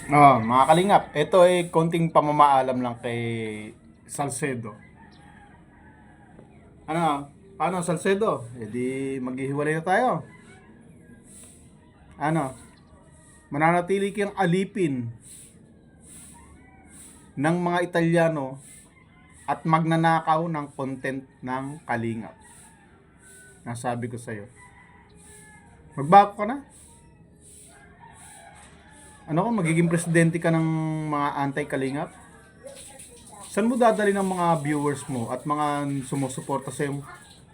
Mga kalingap, ito ay konting pamamaalam lang kay Salcedo. Ano? Paano Salcedo? E di maghihiwalay na tayo. Ano? Mananatili kang alipin ng mga Italiano at magnanakaw ng content ng kalingap. Nasabi ko sa'yo. Magbago ka na. Ano kung magiging presidente ka ng mga anti-kalingap? Saan mo dadali ng mga viewers mo at mga sumusuporta sa yung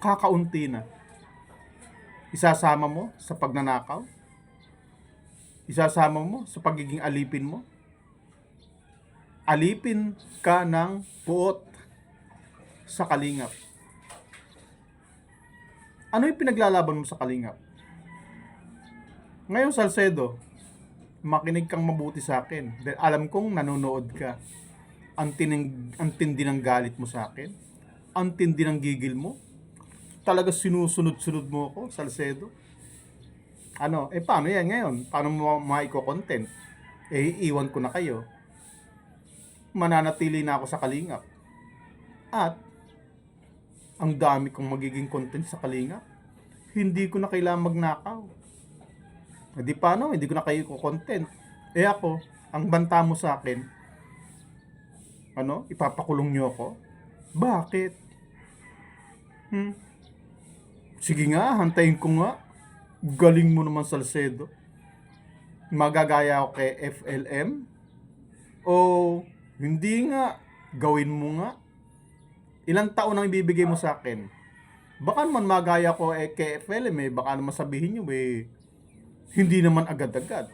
kakaunti na? Isasama mo sa pagnanakaw? Isasama mo sa pagiging alipin mo? Alipin ka ng puot sa kalingap. Ano yung pinaglalaban mo sa kalingap? Ngayon, Salcedo, makinig kang mabuti sa akin. Dahil alam kong nanonood ka. Ang tindi ng galit mo sa akin. Ang tindi ng gigil mo. Talaga sinusunod-sunod mo ako, Salcedo. Paano yan ngayon? Paano mo maiko-content? Iiwan ko na kayo. Mananatili na ako sa kalingap. At, ang dami kong magiging content sa kalingap. Hindi ko na kailangan magnakaw. Di paano? Hindi ko na kayo content. Ako, ang banta mo sa akin, ipapakulong nyo ako? Bakit? Sige nga, hantayin ko nga. Galing mo naman, Salcedo. Magagaya ako kay FLM? O hindi nga, gawin mo nga. Ilang taon ang ibibigay mo sa akin? Baka naman magaya ko kay FLM baka naman sabihin nyo hindi naman agad-agad.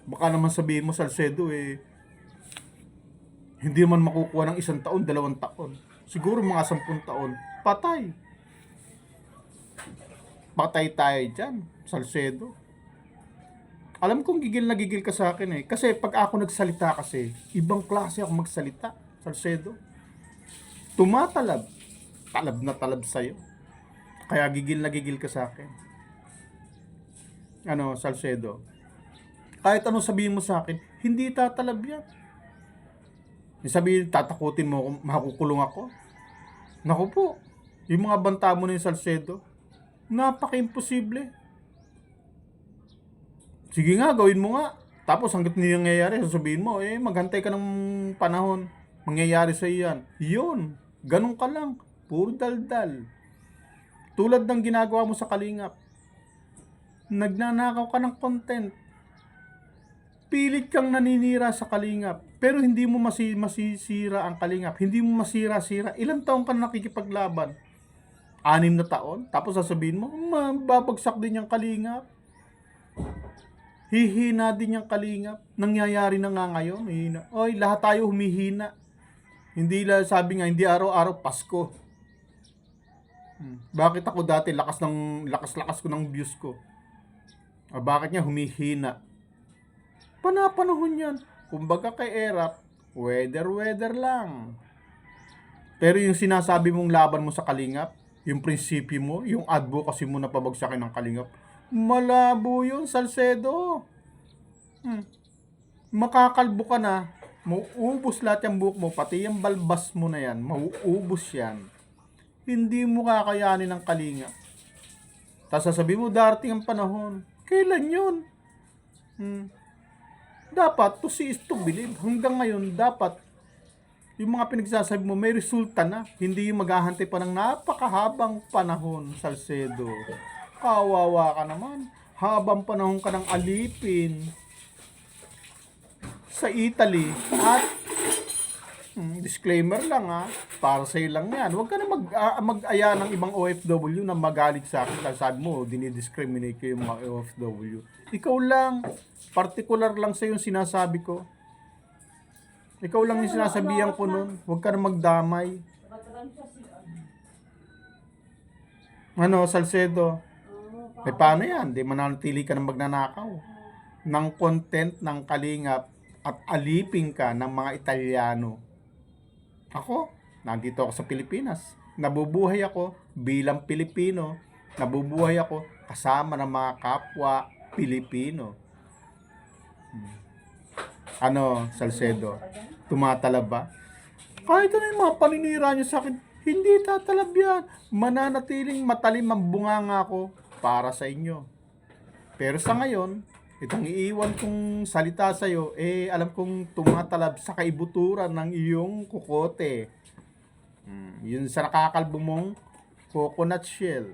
Baka naman sabihin mo, Salcedo hindi naman makukuha ng 1 taon, 2 taon. Siguro mga 10 taon. Patay. Patay tayo dyan, Salcedo. Alam kong gigil na gigil ka sa akin Kasi pag ako nagsalita kasi, ibang klase ako magsalita, Salcedo. Tumatalab. Talab na talab sa'yo. Kaya gigil na gigil ka sa akin. Salcedo. Kahit anong sabihin mo sa akin, hindi tatalab yan. Sabihin, tatakutin mo kung makukulong ako. Naku po, yung mga banta mo na yung Salcedo, napaka-imposible. Sige nga, gawin mo nga. Tapos hanggat hindi nangyayari, sasabihin mo, maghantay ka ng panahon. Mangyayari sa iyan. Yun, ganun ka lang. Puro daldal. Tulad ng ginagawa mo sa kalingap. Nagnanakaw ka ng content. Pilit kang naninira sa kalingap. Pero hindi mo masisira ang kalingap. Hindi mo masira-sira. Ilang taon ka nakikipaglaban? 6 na taon? Tapos sasabihin mo, babagsak din yung kalingap. Hihina din yung kalingap. Nangyayari na nga ngayon. Lahat tayo humihina. Hindi sabi nga, hindi araw-araw Pasko. Bakit ako dati lakas ko ng views ko? Bakit niya humihina? Panapanahon yan. Kumbaga kay Erap, weather lang. Pero yung sinasabi mong laban mo sa kalingap, yung prinsipyo mo, yung advocacy mo na pabagsakin ng kalingap, malabo yun, Salcedo. Makakalbo ka na, mauubos lahat yung buhok mo, pati yung balbas mo na yan, mauubos yan. Hindi mo kakayanin ng kalingap. Tapos sasabihin mo, darating ang panahon. Kailan yun? Dapat, to see is to believe. Hanggang ngayon, dapat, yung mga pinagsasabi mo, may resulta na. Hindi yung maghahantay pa ng napakahabang panahon, Salcedo. Kawawa ka naman. Habang panahon ka ng alipin sa Italy. At, disclaimer lang para sa'yo lang yan. Huwag ka na mag-aya ng ibang OFW na magalit sa akin. Kasi sabi mo, dinidiscriminate ko yung mga OFW. Ikaw lang, particular lang sa'yo yung sinasabi ko. Ikaw lang yung sinasabihan ko nun. Huwag ka na magdamay. Salcedo? Paano yan? Di mananatili ka na magnanakaw ng content ng kalingap at alipin ka ng mga Italiano. Ako, nandito ako sa Pilipinas. Nabubuhay ako bilang Pilipino. Nabubuhay ako kasama ng mga kapwa Pilipino. Ano, Salcedo? Tumatalab ba? Kahit ano yung mga paninira niyo sa akin, hindi tatalab yan. Mananatiling matalim ang bunganga ko para sa inyo. Pero sa ngayon, itong iiwan kong salita sa'yo, alam kong tumatalab sa kaibuturan ng iyong kukote. Yun sa nakakalbo mong coconut shell.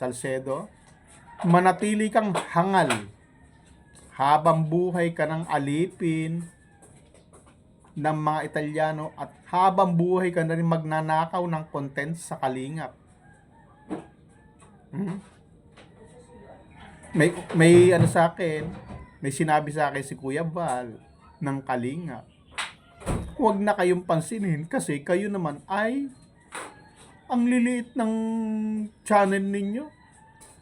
Salcedo, manatili kang hangal habang buhay ka ng alipin ng mga Italyano at habang buhay ka na rin magnanakaw ng content sa kalingap. May ano sa akin, may sinabi sa akin si Kuya Val ng kalingap. Huwag na kayong pansinin kasi kayo naman ay ang liliit ng channel ninyo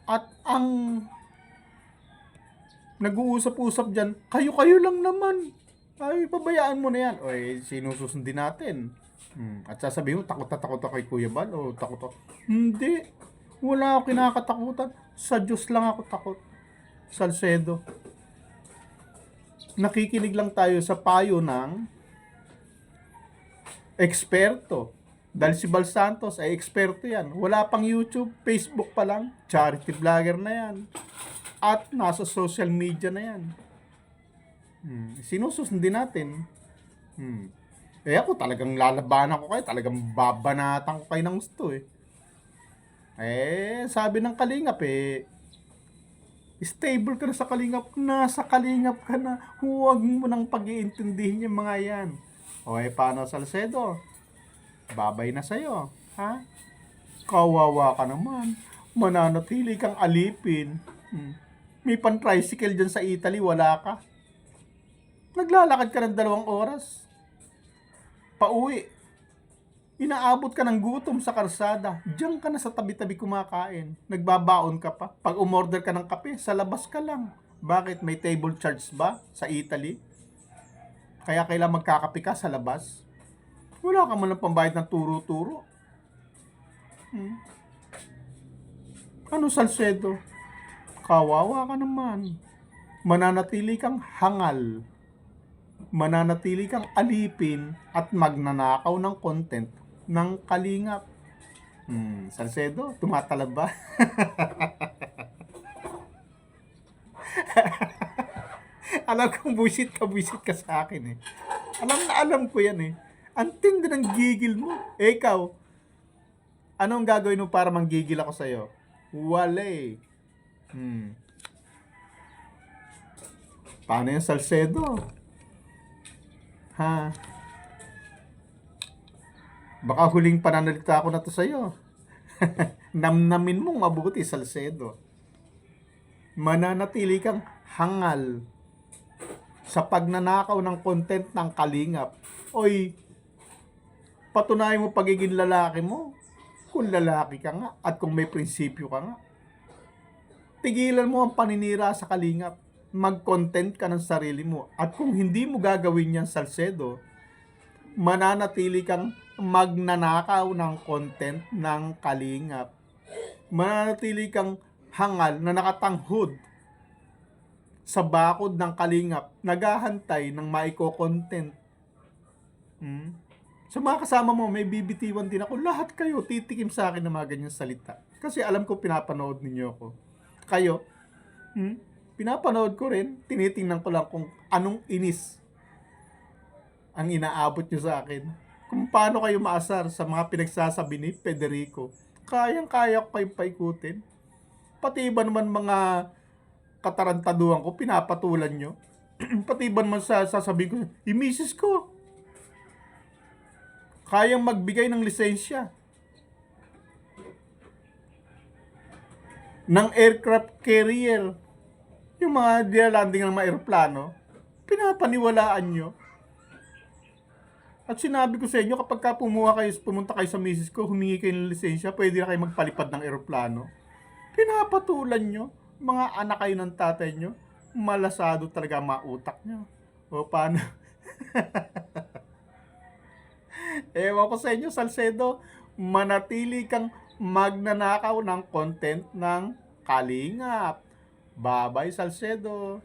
at ang nag-uusap-usap dyan, kayo-kayo lang naman. Ay, pabayaan mo na yan. O, sinususundin natin. At sasabihin mo, takot na takot ako kay Kuya Bal o takot ako. Hindi. Wala ako kinakatakutan. Sa Diyos lang ako takot. Salcedo. Nakikinig lang tayo sa payo ng eksperto. Dahil si Bal Santos ay eksperto yan. Wala pang YouTube, Facebook pa lang. Charity vlogger na yan. At nasa social media na yan. Sinususundin natin. Ako talagang lalabanan ko kayo. Talagang babanatan ko kayo ng gusto sabi ng kalingap stable ka na sa kalingap. Nasa kalingap ka na. Huwag mo nang pag-iintindihin yung mga yan. Paano Salcedo? Babay na sa'yo. Ha? Kawawa ka naman. Mananatili kang alipin. May pan-tricycle dyan sa Italy, wala ka. Naglalakad ka ng 2 oras. Pauwi. Inaabot ka ng gutom sa karsada. Diyan ka na sa tabi-tabi kumakain. Nagbabaon ka pa. Pag umorder ka ng kape, sa labas ka lang. Bakit? May table charge ba sa Italy? Kaya kailangan magkakape ka sa labas? Wala ka man lang pambayad ng turo-turo. Ano Salcedo? Kawawa ka naman. Mananatili kang hangal. Mananatili kang alipin at magnanakaw ng content ng kalingap. Salcedo, tumatalab ba? Alam kong buwisit ka sa akin alam ko yan Ang tindi ng gigil mo. Ikaw, anong gagawin mo para manggigil ako sa'yo? Wala Paano yung Salcedo? Ha? Baka huling pananalita ko na to sa'yo. Namnamin mong mabuti, Salcedo. Mananatili kang hangal sa pagnanakaw ng content ng kalingap. Patunayan mo pagiging lalaki mo. Kung lalaki ka nga at kung may prinsipyo ka nga. Tigilan mo ang paninira sa kalingap. Mag-content ka ng sarili mo. At kung hindi mo gagawin yan, Salcedo, mananatili kang magnanakaw ng content ng kalingap. Mananatili kang hangal na nakatanghod sa bakod ng kalingap, naghahantay ng maiko-content. Sa mga kasama mo, may bibitiwan din ako. Lahat kayo, titikim sa akin ng mga ganyang salita. Kasi alam ko pinapanood ninyo ako. Kayo, pinapanood ko rin, tinitingnan ko lang kung anong inis ang inaabot nyo sa akin. Kung paano kayo maasar sa mga pinagsasabi ni Federico. Kayang-kaya ko kayong paikutin. Pati ba naman mga katarantaduhan ko, pinapatulan nyo. Pati ba naman sasabihin ko, misis ko, kayang magbigay ng lisensya ng aircraft carrier. Yung mga dinalanding ng mga aeroplano, pinapaniwalaan nyo. At sinabi ko sa inyo, kapag pumunta kayo sa misis ko, humingi kayo ng lisensya, pwede na kayo magpalipad ng aeroplano. Pinapatulan nyo. Mga anak kayo ng tatay nyo, malasado talaga mautak nyo. Paano? Ewan ko sa inyo, Salcedo, manatili kang magnanakaw ng content ng kalingap. Bye-bye, Salcedo.